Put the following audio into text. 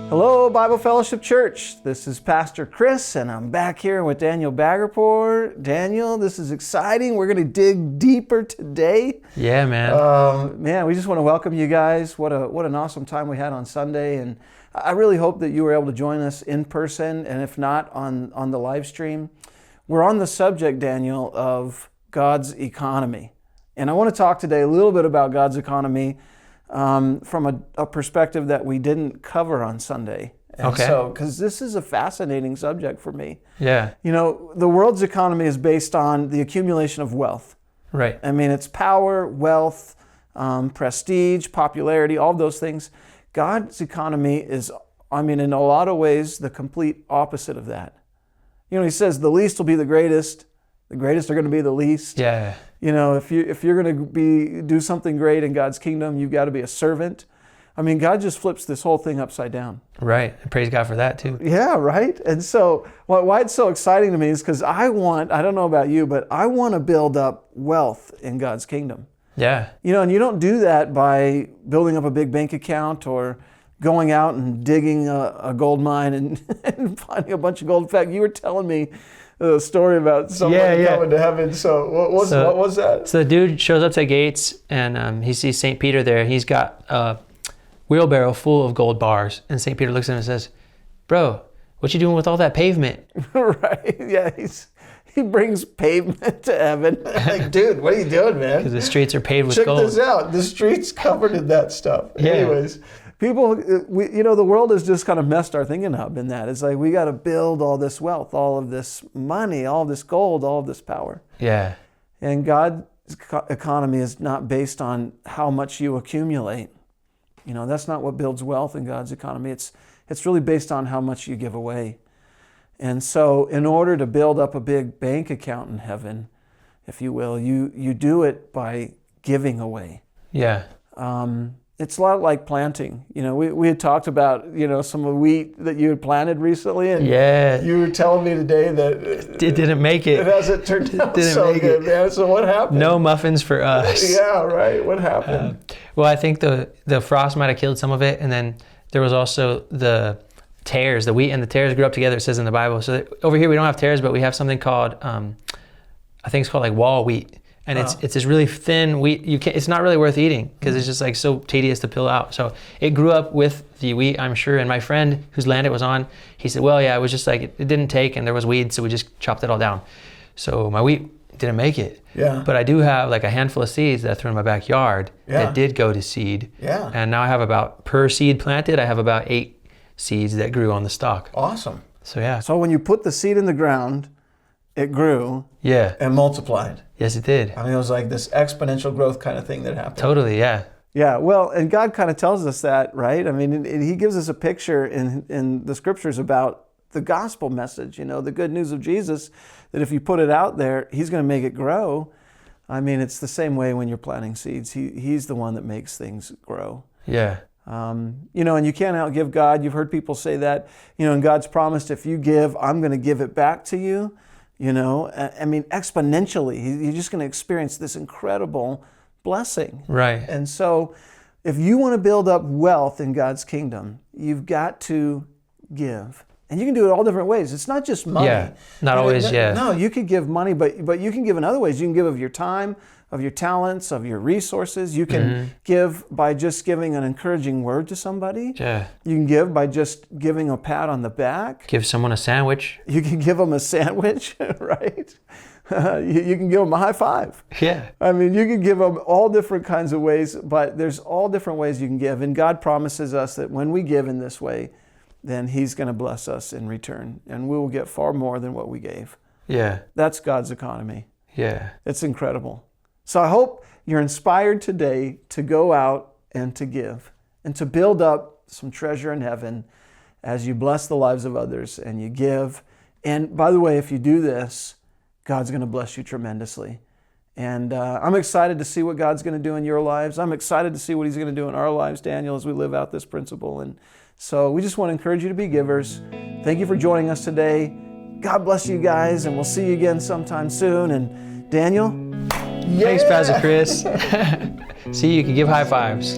Hello, Bible Fellowship Church. This is Pastor Chris, and I'm back here with Daniel Bagherpour. Daniel, this is exciting. We're going to dig deeper today. Yeah, man. We just want to welcome you guys. What an awesome time we had on Sunday, and I really hope that you were able to join us in person, and if not, on the live stream. We're on the subject, Daniel, of God's economy, and I want to talk today a little bit about God's economy from a perspective that we didn't cover on Sunday. And okay. So, because this is a fascinating subject for me. Yeah. You know, the world's economy is based on the accumulation of wealth. Right. I mean, it's power, wealth, prestige, popularity, all those things. God's economy is, in a lot of ways, the complete opposite of that. You know, he says the least will be the greatest are going to be the least. Yeah. You know, if you're going to do something great in God's kingdom, you've got to be a servant. I mean, God just flips this whole thing upside down. Right. And praise God for that too. Yeah, right. And so why it's so exciting to me is because I don't know about you, but I want to build up wealth in God's kingdom. Yeah. You know, and you don't do that by building up a big bank account or going out and digging a gold mine and finding a bunch of gold. In fact, you were telling me a story about someone coming to heaven. So what was that? So the dude shows up to the gates and he sees St. Peter there. He's got a wheelbarrow full of gold bars. And St. Peter looks at him and says, "Bro, what you doing with all that pavement?" Right. Yeah. He brings pavement to heaven. Like, dude, what are you doing, man? Because the streets are paved with gold. Check this out. The street's covered in that stuff. Yeah. Anyways. People, the world has just kind of messed our thinking up in that. It's like we got to build all this wealth, all of this money, all this gold, all of this power. Yeah. And God's economy is not based on how much you accumulate. You know, that's not what builds wealth in God's economy. It's really based on how much you give away. And so in order to build up a big bank account in heaven, if you will, you do it by giving away. Yeah. It's a lot like planting. You know, we had talked about, some of the wheat that you had planted recently. And you were telling me today that it didn't make it. It hasn't turned out so good, man. So what happened? No muffins for us. Yeah, right. What happened? Well, I think the frost might have killed some of it. And then there was also the tares. The wheat and the tares grew up together, it says in the Bible. So over here we don't have tares, but we have something called, I think it's called like wall wheat. And it's this really thin wheat. It's not really worth eating because it's just like so tedious to peel out. So it grew up with the wheat, I'm sure. And my friend whose land it was on, he said, well, yeah, it was just like it didn't take and there was weeds, so we just chopped it all down. So my wheat didn't make it. Yeah. But I do have like a handful of seeds that I threw in my backyard that did go to seed. Yeah. And now I have per seed planted, I have about 8 seeds that grew on the stalk. Awesome. So yeah. So when you put the seed in the ground, it grew. Yeah. And multiplied. Yes, it did. I mean, it was like this exponential growth kind of thing that happened. Totally, yeah. Yeah, well, and God kind of tells us that, right? I mean, he gives us a picture in the scriptures about the gospel message, the good news of Jesus, that if you put it out there, he's going to make it grow. I mean, it's the same way when you're planting seeds. He's the one that makes things grow. Yeah. And you can't outgive God. You've heard people say that, and God's promised, if you give, I'm going to give it back to you. Exponentially. You're just going to experience this incredible blessing. Right. And so if you want to build up wealth in God's kingdom, you've got to give. And you can do it all different ways. It's not just money. Yeah, not always, yeah. No, you could give money, but you can give in other ways. You can give of your time, of your talents, of your resources. You can give by just giving an encouraging word to somebody. Yeah. You can give by just giving a pat on the back. Give someone a sandwich. You can give them a sandwich, right? You can give them a high five. Yeah. I mean, you can give them all different kinds of ways, but there's all different ways you can give. And God promises us that when we give in this way, then he's going to bless us in return. And we will get far more than what we gave. Yeah. That's God's economy. Yeah. It's incredible. So I hope you're inspired today to go out and to give and to build up some treasure in heaven as you bless the lives of others and you give. And by the way, if you do this, God's going to bless you tremendously. And I'm excited to see what God's going to do in your lives. I'm excited to see what he's going to do in our lives, Daniel, as we live out this principle. And so we just want to encourage you to be givers. Thank you for joining us today. God bless you guys, and we'll see you again sometime soon. And Daniel? Thanks, Pastor Chris. See, you can give high fives.